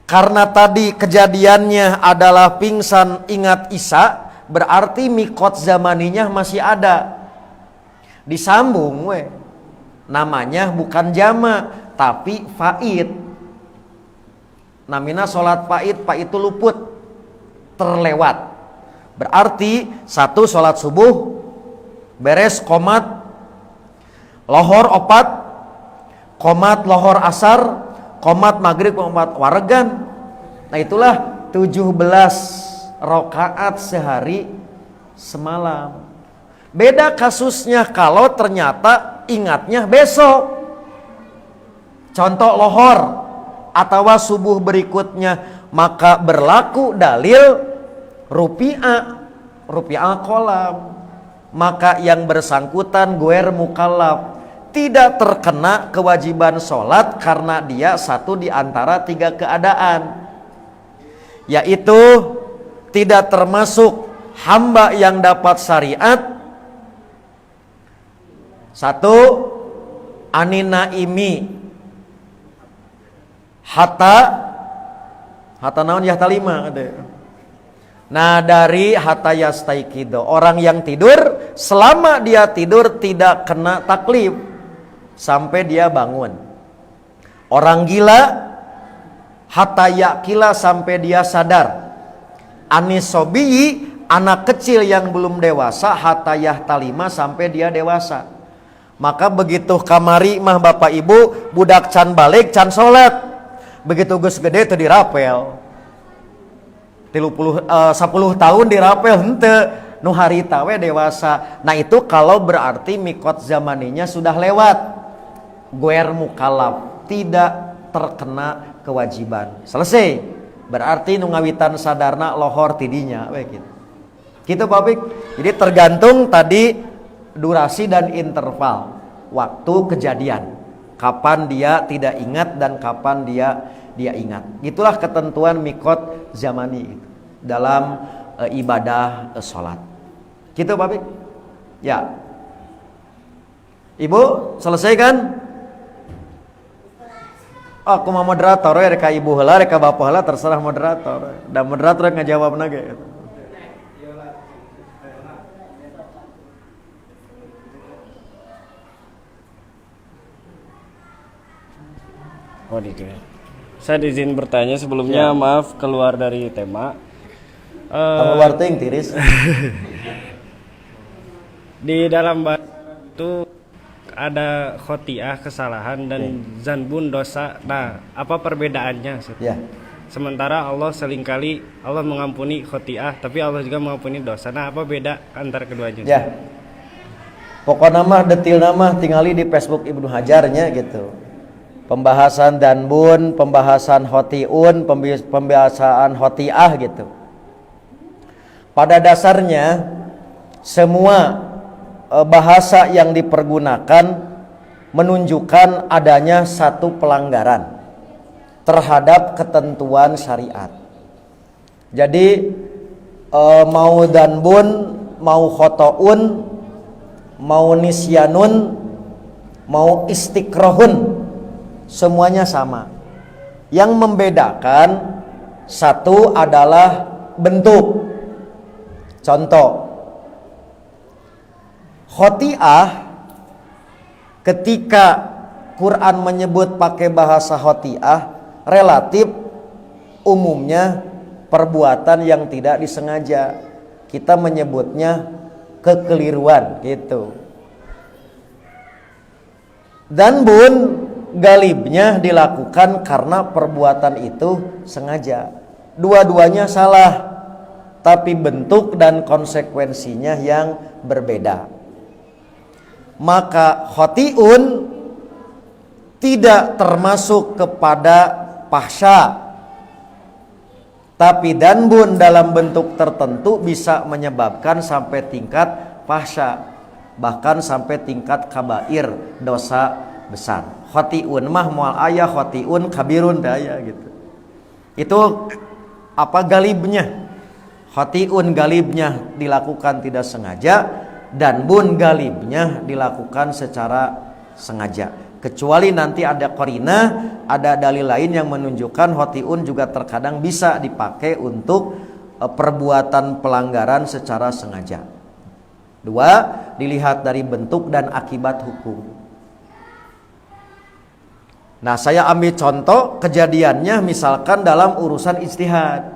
Karena tadi kejadiannya adalah pingsan ingat isya, berarti mikot zamaninya masih ada. Disambung we. Namanya bukan jama tapi faid. Namina sholat faid, faid itu luput, terlewat. Berarti satu sholat subuh beres komat lohor opat, komat lohor asar, komat maghrib, komat waregan. Nah itulah 17 rakaat sehari semalam. Beda kasusnya kalau ternyata ingatnya besok. Contoh lohor atau subuh berikutnya, maka berlaku dalil rupiah kolam. Maka yang bersangkutan guer mukallaf, tidak terkena kewajiban sholat karena dia satu di antara 3 keadaan, yaitu tidak termasuk hamba yang dapat syariat. Satu, anina imi hata naon ya talima ada. Nah dari hata yastaiqido, orang yang tidur selama dia tidur tidak kena taklif sampai dia bangun. Orang gila hatta yakila sampai dia sadar. Anisobiyi, anak kecil yang belum dewasa hatta yahtalima sampai dia dewasa. Maka begitu kamari mah bapak ibu budak can balik can sholat, begitu geus gede itu dirapel 10 tahun dirapel hente nu harita we dewasa. Nah itu kalau berarti mikot zamaninya sudah lewat, guer mukallaf, tidak terkena kewajiban. Selesai. Berarti nu ngawitan sadarna lohor tidinya we gitu. Gitu Pak. Jadi tergantung tadi durasi dan interval waktu kejadian. Kapan dia tidak ingat dan kapan dia ingat. Itulah ketentuan mikot zamani dalam ibadah sholat. Gitu Pak. Ya. Ibu selesai kan? Aku mau moderator ya, reka ibu heula reka bapak heula terserah moderator. Dan moderator ngajawab nage. Oh gitu ya. Saya izin bertanya sebelumnya, maaf keluar dari tema. Keluar ting tiris. Di dalam itu ada khotiah kesalahan dan zanbun dosa. Nah, apa perbedaannya? Ya. Sementara Allah seringkali Allah mengampuni khotiah, tapi Allah juga mengampuni dosa. Nah, apa beda antara keduanya? Ya. Pokoknya mah detil nama tingali di Facebook Ibnu Hajarnya gitu. Pembahasan danbun, pembahasan khotiun, pembahasan khotiah gitu. Pada dasarnya semua bahasa yang dipergunakan menunjukkan adanya satu pelanggaran terhadap ketentuan syariat. Jadi mau danbun, mau khotoun, mau nisyanun, mau istikrohun, semuanya sama. Yang membedakan satu adalah bentuk. Contoh, khotiah ketika Quran menyebut pakai bahasa khotiah relatif umumnya perbuatan yang tidak disengaja. Kita menyebutnya kekeliruan gitu. Dan galibnya dilakukan karena perbuatan itu sengaja. Dua-duanya salah, tapi bentuk dan konsekuensinya yang berbeda. Maka khotiun tidak termasuk kepada fahsya, tapi danbun dalam bentuk tertentu bisa menyebabkan sampai tingkat fahsya, bahkan sampai tingkat kabair, dosa besar. Khotiun mah moal ayah, khotiun kabirun daya gitu. Itu apa galibnya? Khotiun galibnya dilakukan tidak sengaja, dan bun galibnya dilakukan secara sengaja. Kecuali nanti ada qarina, ada dalil lain yang menunjukkan khotiun juga terkadang bisa dipakai untuk perbuatan pelanggaran secara sengaja. 2, dilihat dari bentuk dan akibat hukum. Nah, saya ambil contoh kejadiannya misalkan dalam urusan ijtihad.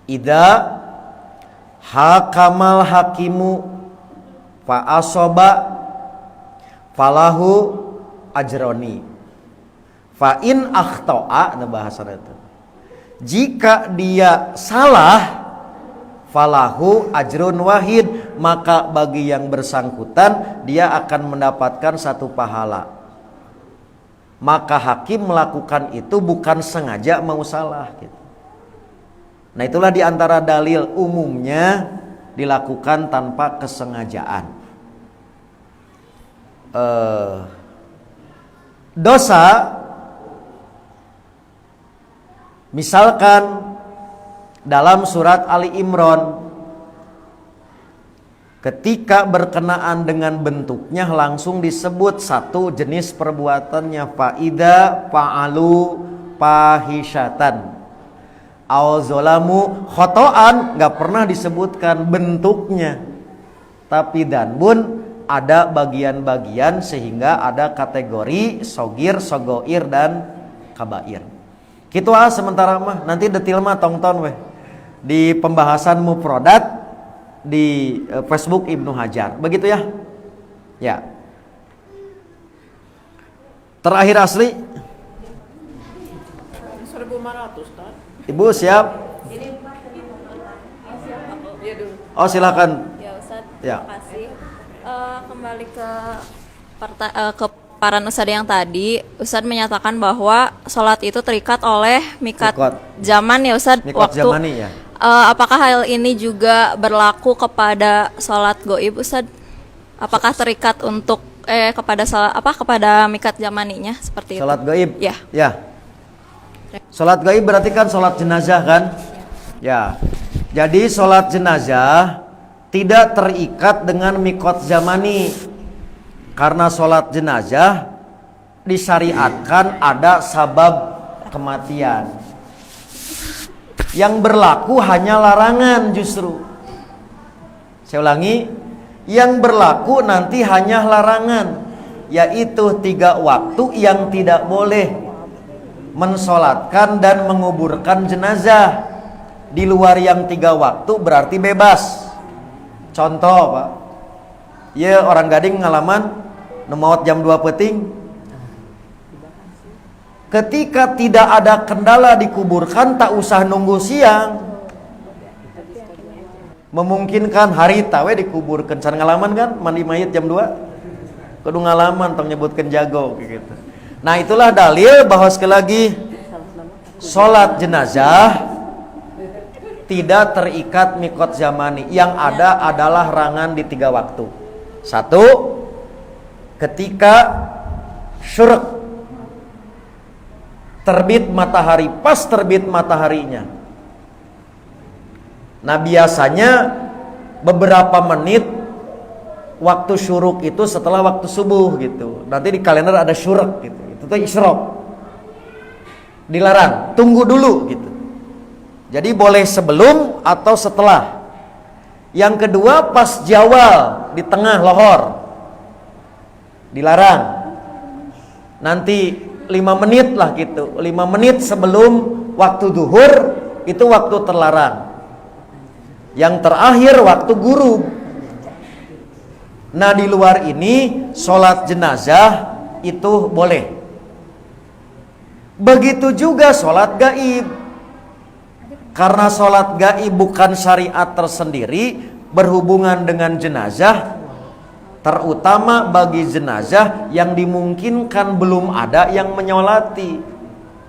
Idza hakamal hakimu fa asoba falahu ajroni. Fa in akhta'a, nah bahasa itu. Jika dia salah, falahu ajrun wahid, maka bagi yang bersangkutan dia akan mendapatkan 1 pahala. Maka hakim melakukan itu bukan sengaja mau salah gitu. Nah, itulah diantara dalil umumnya dilakukan tanpa kesengajaan. Dosa misalkan dalam surat Ali Imran, ketika berkenaan dengan bentuknya langsung disebut satu jenis perbuatannya, faida fa'alu fahisyatan aw zalamu khotoan, nggak pernah disebutkan bentuknya, tapi danbun ada bagian-bagian sehingga ada kategori sogir, sogoir dan kabair. Gitu sementara mah, nanti detail mah tongton weh di pembahasan mufradat di Facebook Ibnu Hajar. Begitu ya? Ya. Terakhir asli 1.500 kan? Ibu siap? Oh, silakan. Ya Ustaz, Ya. terima kasih. Kembali ke paran Ustaz yang tadi, Ustaz menyatakan bahwa sholat itu terikat oleh mikat Mikot. zaman ya Ustaz. Mikot zamani ya. Apakah hal ini juga berlaku kepada sholat goib Ustaz? Apakah terikat untuk kepada mikat zamaninya seperti Sholat itu? gaib. Ya. Ya. Sholat gaib berarti kan sholat jenazah kan? Ya. Jadi sholat jenazah tidak terikat dengan mikot zamani. Karena sholat jenazah disyariatkan ada sabab kematian. Yang berlaku hanya larangan justru. Saya ulangi, yang berlaku nanti hanya larangan, yaitu 3 waktu yang tidak boleh mensolatkan dan menguburkan jenazah. Di luar yang 3 waktu berarti bebas. Contoh Pak, ya orang Gading ngalaman nemaut jam 2 peting. Ketika tidak ada kendala dikuburkan, tak usah nunggu siang. Memungkinkan hari tawe dikuburkan. Can ngalaman kan mandi mayit jam 2? Kudu ngalaman tong nyebutkan jago gitu. Nah, itulah dalil bahwa sekali lagi sholat jenazah tidak terikat mikot zamani. Yang ada adalah larangan di 3 waktu. 1, ketika syuruk, terbit matahari, pas terbit mataharinya. Nah, biasanya beberapa menit waktu syuruk itu setelah waktu subuh gitu. Nanti di kalender ada syuruk gitu. Itu tuh isyraq. Dilarang, tunggu dulu gitu. Jadi boleh sebelum atau setelah. Yang kedua pas jawal di tengah lohor. Dilarang. Nanti 5 menit lah gitu, 5 menit sebelum waktu duhur itu waktu terlarang. Yang terakhir waktu gurub. Nah, di luar ini sholat jenazah itu boleh. Begitu juga sholat gaib. Karena sholat gaib bukan syariat tersendiri, berhubungan dengan jenazah, terutama bagi jenazah yang dimungkinkan belum ada yang menyolati,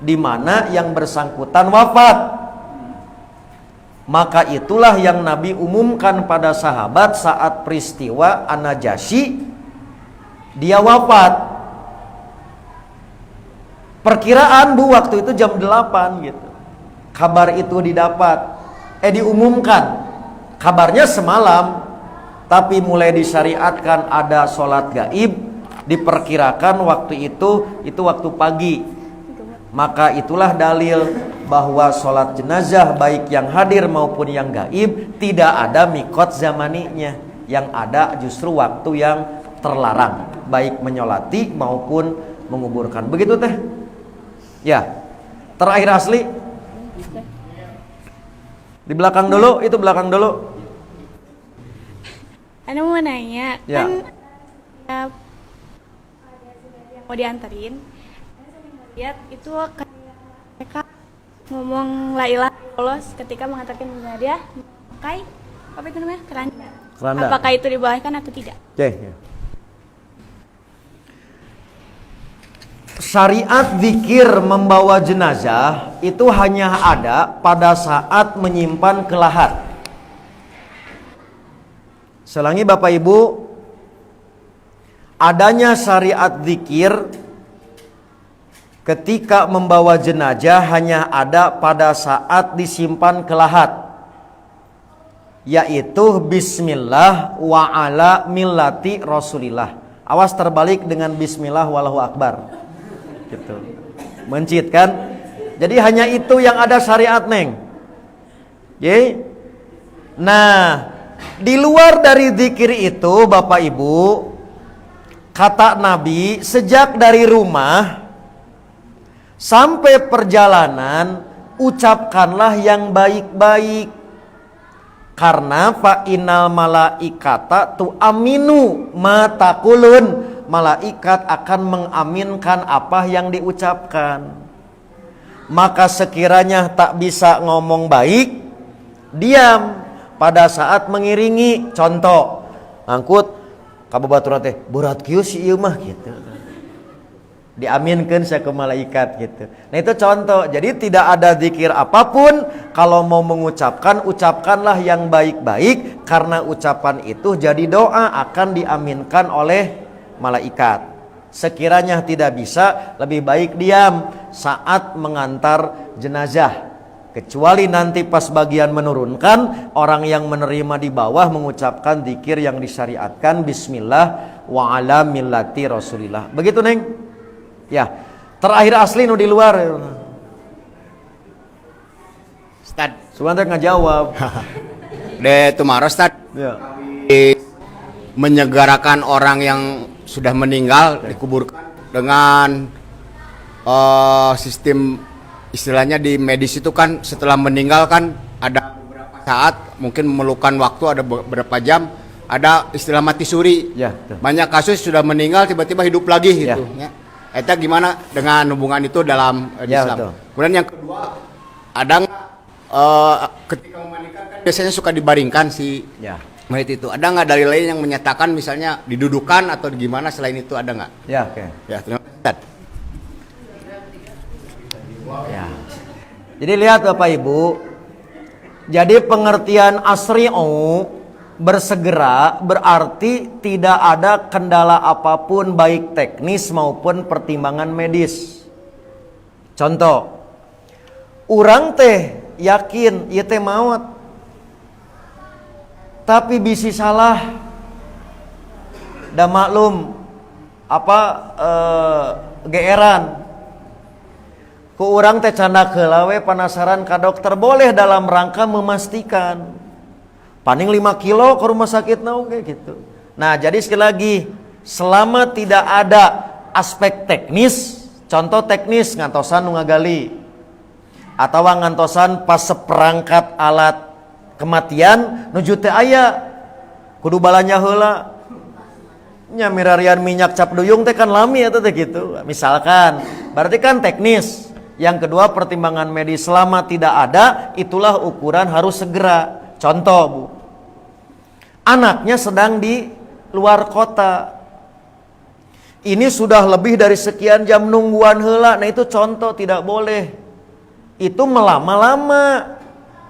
di mana yang bersangkutan wafat. Maka itulah yang Nabi umumkan pada sahabat saat peristiwa An-Najasyi, dia wafat. Perkiraan waktu itu jam 8 gitu. Kabar itu diumumkan. Kabarnya semalam, tapi mulai disyariatkan ada sholat gaib, diperkirakan waktu itu waktu pagi. Maka itulah dalil bahwa sholat jenazah baik yang hadir maupun yang gaib tidak ada mikot zamaninya, yang ada justru waktu yang terlarang, baik menyolati maupun menguburkan. Begitu teh. Ya. Terakhir asli. Di belakang dulu, itu belakang dulu. Anda mau nanya, Ya. kan yang mau dianterin, lihat itu mereka ngomong la ilaha illallah ketika mengantarkan jenazah pakai apa itu namanya keranda. Keranda. Apakah itu dibolehkan atau tidak? Oke. Syariat zikir membawa jenazah itu hanya ada pada saat menyimpan ke lahat. Selangi Bapak Ibu, adanya syariat zikir ketika membawa jenazah hanya ada pada saat disimpan ke lahat, yaitu bismillah wa ala millati rasulillah. Awas terbalik dengan bismillah wallahu akbar gitu. Mencit kan? Jadi hanya itu yang ada syariat neng. Oke? Nah, di luar dari zikir itu Bapak Ibu, kata Nabi, sejak dari rumah sampai perjalanan ucapkanlah yang baik-baik. Karena fa innal malaikata tu aminu matakulun, malaikat akan mengaminkan apa yang diucapkan. Maka sekiranya tak bisa ngomong baik, diam pada saat mengiringi. Contoh, angkut kababaturan teh berat kieu si ieu mah gitu, diaminkan saya ke malaikat gitu. Nah itu contoh. Jadi tidak ada zikir apapun, kalau mau mengucapkan, ucapkanlah yang baik-baik, karena ucapan itu jadi doa akan diaminkan oleh malaikat. Sekiranya tidak bisa, lebih baik diam saat mengantar jenazah. Kecuali nanti pas bagian menurunkan, orang yang menerima di bawah mengucapkan zikir yang disyariatkan, bismillah wa ala millati rasulillah. Begitu neng. Ya, terakhir asli nu di luar. Ustad, Sebentar ngajawab. de tumaro Ustad, Ya. menyegarakan orang yang sudah meninggal dikuburkan dengan sistem, istilahnya di medis itu kan setelah meninggal kan ada beberapa saat, mungkin memerlukan waktu ada beberapa jam, ada istilah mati suri. Ya, betul. Banyak kasus sudah meninggal tiba-tiba hidup lagi gitu. Ya. Eta gimana dengan hubungan itu dalam Ya, Islam? betul. Kemudian yang kedua, ada ketika memandikan kan biasanya suka dibaringkan si Ya. mayat itu. Ada nggak dalil lain yang menyatakan misalnya didudukan atau gimana, selain itu ada nggak? Ya, oke. Ya, terima kasih Ustaz. Ya. Jadi lihat Bapak Ibu, jadi pengertian asri'u, bersegera, berarti tidak ada kendala apapun baik teknis maupun pertimbangan medis. Contoh, urang teh yakin ieu teh maut, tapi bisi salah. Da maklum geeran. Ku urang teh canda heula we penasaran ka dokter, boleh dalam rangka memastikan. Paling 5 kilo ke rumah sakit oge gitu. Nah, jadi sekali lagi, selama tidak ada aspek teknis, contoh teknis ngantosan nu ngagali atau ngantosan pas seperangkat alat kematian nuju teu aya, kudu balanya heula. Nya mirarian minyak cap duyung teh kan lami eta teh gitu. Misalkan, berarti kan teknis. Yang kedua pertimbangan medis, selama tidak ada, itulah ukuran harus segera. Contoh Bu, anaknya sedang di luar kota, ini sudah lebih dari sekian jam nungguan heula. Nah itu contoh tidak boleh. Itu melama-lama,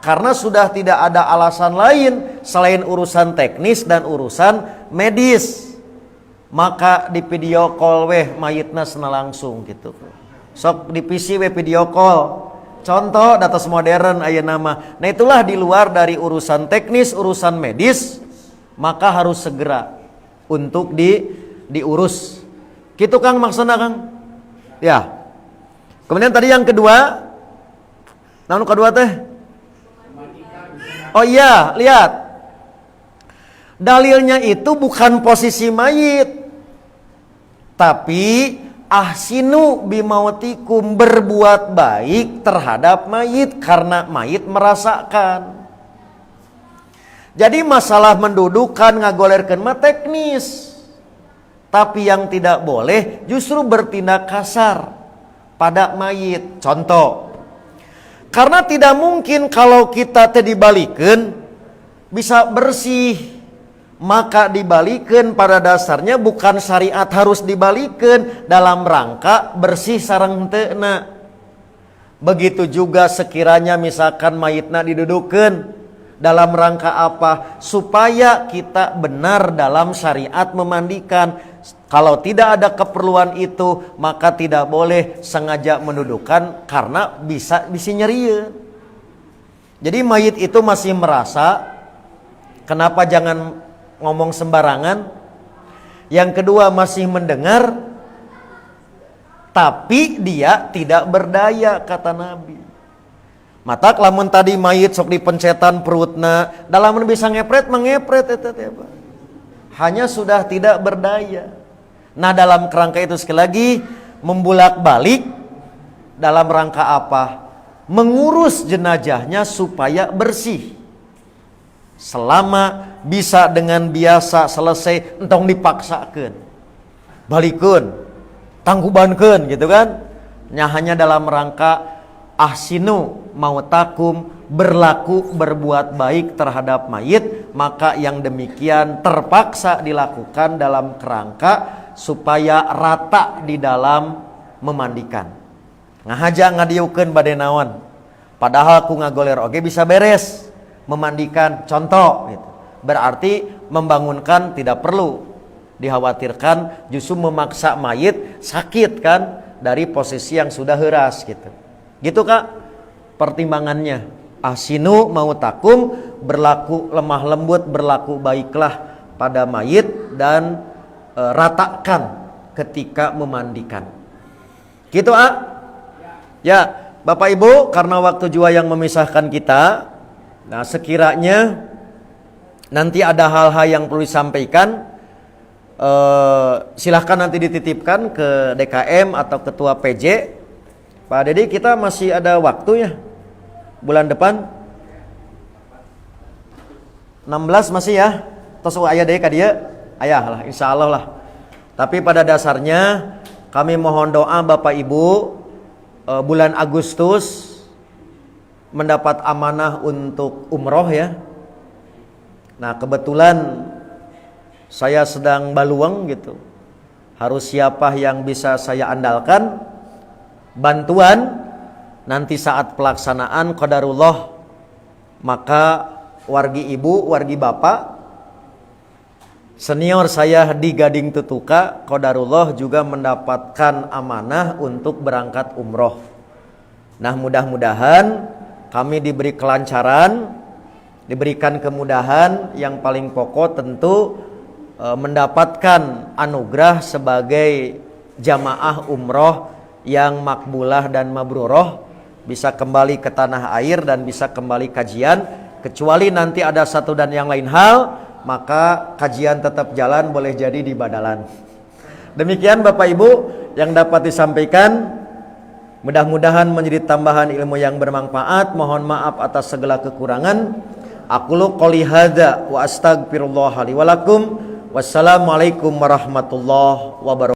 karena sudah tidak ada alasan lain selain urusan teknis dan urusan medis. Maka di video call weh mayitna sena langsung gitu. Sok di PC weh video call. Contoh datos modern aya nama. Nah itulah di luar dari urusan teknis, urusan medis, maka harus segera untuk diurus. Gitu Kang maksudna Kang? Ya. Kemudian tadi yang kedua, Nah, nu kedua teh. Oh iya, lihat. Dalilnya itu bukan posisi mayit. Tapi ahsinu bimautikum, berbuat baik terhadap mayit karena mayit merasakan. Jadi masalah mendudukan ngagolerkeun mah teknis. Tapi yang tidak boleh justru bertindak kasar pada mayit. Contoh, karena tidak mungkin kalau kita teh dibalikeun bisa bersih, maka dibalikeun pada dasarnya bukan syariat harus dibalikeun dalam rangka bersih sareng henteu. Begitu juga sekiranya misalkan mayitna didudukeun dalam rangka apa? Supaya kita benar dalam syariat memandikan. Kalau tidak ada keperluan itu, maka tidak boleh sengaja mendudukan karena bisa nyeri. Jadi mayit itu masih merasa, kenapa jangan ngomong sembarangan? Yang kedua masih mendengar, tapi dia tidak berdaya, kata Nabi. Mata lamun tadi mayit sok dipencetan perutna, dalam bisa ngepret mengepret eta teh. Hanya sudah tidak berdaya. Nah, dalam kerangka itu sekali lagi membulak-balik dalam rangka apa? Mengurus jenazahnya supaya bersih. Selama bisa dengan biasa selesai, entong dipaksakeun. Balikeun, tanggubankeun gitu kan? Nya hanya dalam rangka ahsinu mautakum, berlaku berbuat baik terhadap mayit, maka yang demikian terpaksa dilakukan dalam kerangka supaya rata di dalam memandikan. Ngahaja ngadieukeun bade naon, padahal ku ngagoler oge bisa beres memandikan, contoh gitu. Berarti membangunkan tidak perlu dikhawatirkan, justru memaksa mayit sakit kan dari posisi yang sudah heuras gitu. Gitu Kak pertimbangannya. Ahsinu mautakum, berlaku lemah lembut, berlaku baiklah pada mayit dan ratakan ketika memandikan. Gitu ya Bapak Ibu, karena waktu juga yang memisahkan kita. Nah, sekiranya nanti ada hal-hal yang perlu disampaikan, silahkan nanti dititipkan ke DKM atau Ketua PJ. Pak Dedi, kita masih ada waktu ya, bulan depan 16 masih ya. Tos aya deui ka dieu. Ayah lah, insya Allah lah. Tapi pada dasarnya kami mohon doa Bapak Ibu, bulan Agustus mendapat amanah untuk umroh ya. Nah kebetulan saya sedang baluang gitu. Harus siapa yang bisa saya andalkan bantuan nanti saat pelaksanaan qadarullah, maka wargi ibu, wargi bapak, senior saya di Gading Tutuka, qadarullah juga mendapatkan amanah untuk berangkat umroh. Nah mudah-mudahan kami diberi kelancaran, diberikan kemudahan. Yang paling pokok tentu mendapatkan anugerah sebagai jamaah umroh yang makbulah dan mabruroh, bisa kembali ke tanah air dan bisa kembali kajian. Kecuali nanti ada satu dan yang lain hal, maka kajian tetap jalan, boleh jadi di Badalan. Demikian Bapak Ibu yang dapat disampaikan. Mudah-mudahan menjadi tambahan ilmu yang bermanfaat. Mohon maaf atas segala kekurangan. Aqulu qouli hadza wa astaghfirullah li wa lakum. Wassalamualaikum warahmatullahi wabarakatuh.